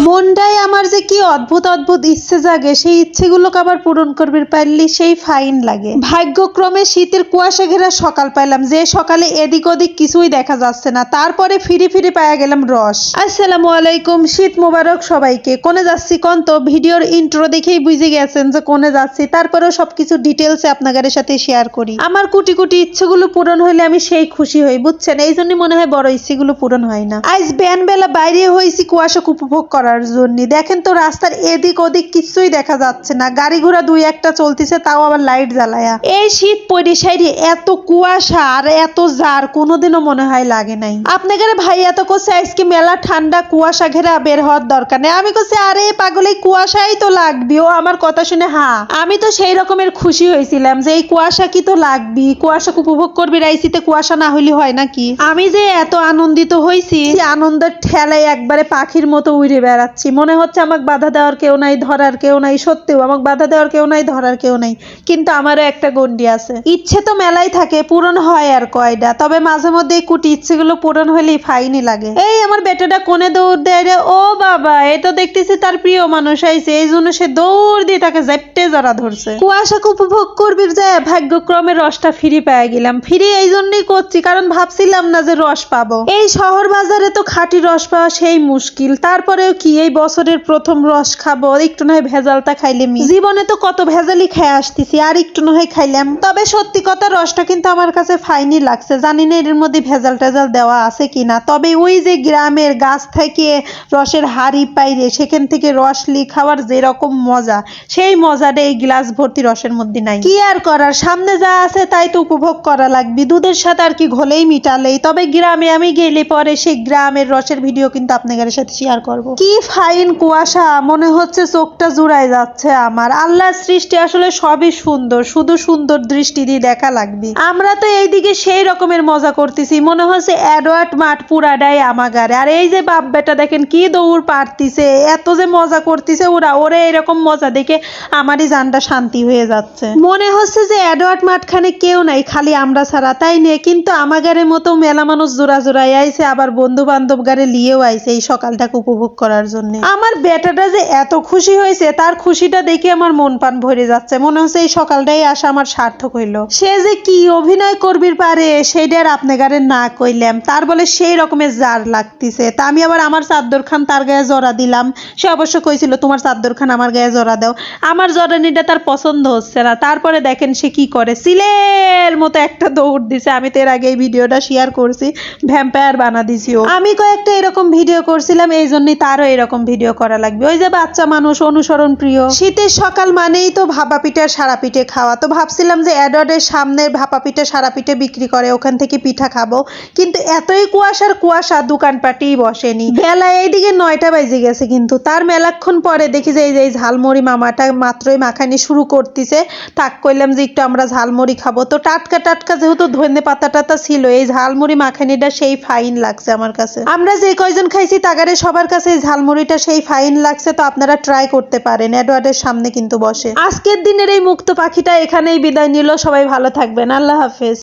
মনটাই আমার যে কি অদ্ভুত অদ্ভুত ইচ্ছে জাগে, সেই ইচ্ছেগুলোকে আবার পূরণ করবে পারলি সেই ফাইন লাগে। ভাগ্যক্রমে শীতের কুয়াশা ঘেরা সকাল পাইলাম, যে সকালে এদিক ওদিক কিছুই দেখা যাচ্ছে না, তারপরে ফিরে ফিরে পাওয়া গেলাম রস। আসসালামু আলাইকুম, শীত মোবারক সবাইকে। কোনে যাচ্ছি কোন তো ভিডিওর ইন্ট্রো দেখেই বুঝে গেছেন যে কোনে যাচ্ছি, তারপরেও সবকিছু ডিটেলসে আপনাদের সাথে শেয়ার করি। আমার কোটি কোটি ইচ্ছেগুলো পূরণ হইলে আমি সেই খুশি হই, বুঝছেন? এই জন্য মনে হয় বড় ইচ্ছেগুলো পূরণ হয় না। আজ বিয়ান বেলা বাইরে হয়েছি কুয়াশা উপভোগ করার জন্য। দেখেন তো রাস্তার এদিক ওদিক কিছুই দেখা যাচ্ছে না, গাড়ি ঘোড়া দুই একটা চলতেছে, তাও আবার লাইট জ্বালায়া। এই শীত পরিসাইডে এত কুয়াশা আর এত জার কোনোদিনও মনে হয় লাগে নাই। আপনাদের ভাই এত করছে আজকে মেলা ঠান্ডা, কুয়াশা ঘেরা বের হওয়ার দরকার নেই। আমি করছি আরে পাগল, এই কুয়াশাই তো লাগবি। ও আমার কথা শুনে হ্যাঁ, আমি তো সেই রকমের খুশি হয়েছিলাম যে এই কুয়াশা কি তো লাগবি, কুয়াশা উপভোগ করবি, রাইসিতে কুয়াশা না হইলে হয় নাকি। আমি যে এত আনন্দিত হয়েছি, আনন্দের ঠেলায় একবারে পাখির মতো উড়ে বেড়াচ্ছি। মনে হচ্ছে আমাকে বাধা দেওয়ার কেউ নাই, ধরার কেউ নাই। সত্যিও আমাকে বাধা দেওয়ার কেউ নাই, ধরার কেউ নাই, কিন্তু আমারও একটা গন্ডি আছে। ইচ্ছে তো মেলাই থাকে, পূরণ হয় আর কয়টা। তবে মাঝে মধ্যে এই কুটি ইচ্ছেগুলো পূরণ হলেই ফাইনই লাগে। এই আমার বেটাটা কোনে দৌড় দেয় রে, ও বাবা, এই তো দেখতেছি তার প্রিয় মানুষ আইছে, এই জন্য সে দৌড় দিয়ে তাকে জ্যাপটে জড়া ধরছে। কুয়াশাকে উপভোগ করবি যায়, ভাগ্যক্রমে রসটা ফ্রি পেয়ে গেলাম। ফ্রি এই জন্যই করছি কারণ ভাবছিলাম না যে রস পাবো। এই শহর বাজারে তো খাঁটি রস পাওয়া সেই মুশকিল, তারপরেও কি এই বছরের প্রথম রস খাবো, একটু নয় ভেজালটা খাইলে জীবনে তো কত ভেজালই খেয়ে আসতেছি, আর একটু নয় খাইলাম। তবে সত্যি কথা, রসটা কিন্তু আমার কাছে ফাইনই লাগছে। জানি না এর মধ্যে ভেজাল টেজাল দেওয়া আছে কিনা, তবে ওই যে গ্রামের গাছ থেকে রসের হাড়ি পাইরে সেখান থেকে রস লি খাওয়ার যেরকম মজা, সেই মজাটা এই গ্লাস ভর্তি রসের মধ্যে নাই। কি আর করার, সামনে যা আছে তাই তো উপভোগ করা লাগবে। দুধের সাথে আর কি ঘোলেই মিটালেই। তবে গ্রামে আমি গেলে পরে সেই গ্রামের রসের ভিডিও কিন্তু আপনাদের সাথে শেয়ার করব। কি ফাইন কুয়াশা, মনে হচ্ছে চোখটা জুড়ায় যাচ্ছে আমার। আল্লাহর সৃষ্টি আসলে সবই সুন্দর, শুধু সুন্দর দৃষ্টি দিয়ে দেখা লাগবে। আমরা তো এইদিকে সেই রকমের মজা করতেছি, মনে হচ্ছে এডওয়ার্ড মাঠ পুরাটাই আমাগারে। আর এই যে বাপ বেটা দেখেন কি দৌড় পারতিছে, এত যে মজা করতেছে ওরা, ওরে এরকম মজা দেখে আমারই জানটা শান্তি হয়ে যাচ্ছে। মনে হচ্ছে যে এডওয়ার্ড মাঠখানে কেউ নাই, খালি আমরা ছাড়া, তাই নিয়ে। কিন্তু আমাগারের মতো মেলা মানুষ জোড়া জোড়াই আইছে, আবার বন্ধু বান্ধব গারে লিয়েও আইছে এই সকালটাকে উপভোগ করার জন্য। আমার বেটাটা যে এত খুশি হয়েছে, তার খুশিটা দেখে আমার মন প্রাণ ভরে যাচ্ছে। মনে হচ্ছে এই সকালটাই আসা আমার সার্থক হইলো। সে যে কি অভিনয় করবি পারে সেইটা আর আপনাগারে না কইলাম, তার বলে সেই রকমের জার লাগতেছে। তা আমি আবার আমার চাদর খান তার গায়ে জড়া দিলাম। সে অবশ্য কইছিল তোমার চাদর খান আমার গায়ে জড়া দাও। আমার জড়ানিটা তার পছন্দ হচ্ছে না। তারপরে দেখেন সে কি করে, সিলের মতো একটা দৌড় দিছে। আমি তো এর আগে এই ভিডিওটা শেয়ার করছি, ভ্যাম্পায়ার বানা দিছিও। আমি কয়েকটা এরকম ভিডিও করছিলাম, এই জন্যই তারও এরকম ভিডিও করা লাগবে। ওই যে বাচ্চা মানুষ, অনুসরণ প্রিয়। শীতের সকাল মানেই তো ভাপা পিঠা সারা পিঠে খাওয়া। তো ভাবছিলাম যে এডওয়ার্ডের সামনে ভাপা পিঠে সারা পিঠে বিক্রি করে, ওখান থেকে পিঠা খাবো। কিন্তু এতই কুয়াশার কুয়াশা, দোকানপাটেই বসেনি। বেলা এইদিকে 9টা বাজে গেছে, কিন্তু তার মেলাক্ষণ পরে দেখি যে এই ঝালমুড়ি মামাটা মাত্রই মাখানি শুরু করতেছে। তাক কইলাম যে একটু আমরা ঝালমুড়ি খাবো। তো টাটকা টাটকা যেহেতু ধনে পাতা টাতা ছিল, এই ঝালমুড়ি মাখানিটা সেই ফাইন লাগছে আমার কাছে। আমরা যে কয়জন খাইছি তাগারে সবার কাছে এই ঝালমুড়িটা সেই ফাইন লাগছে। তো আপনারা ট্রাই করতে পারেন, এডওয়ার্ডের সামনে কিন্তু বসে। আজকের দিনের এই মুক্ত পাখিটা এখানেই বিদায় নিল। সবাই ভালো থাকবেন, আল্লাহ হাফেজ।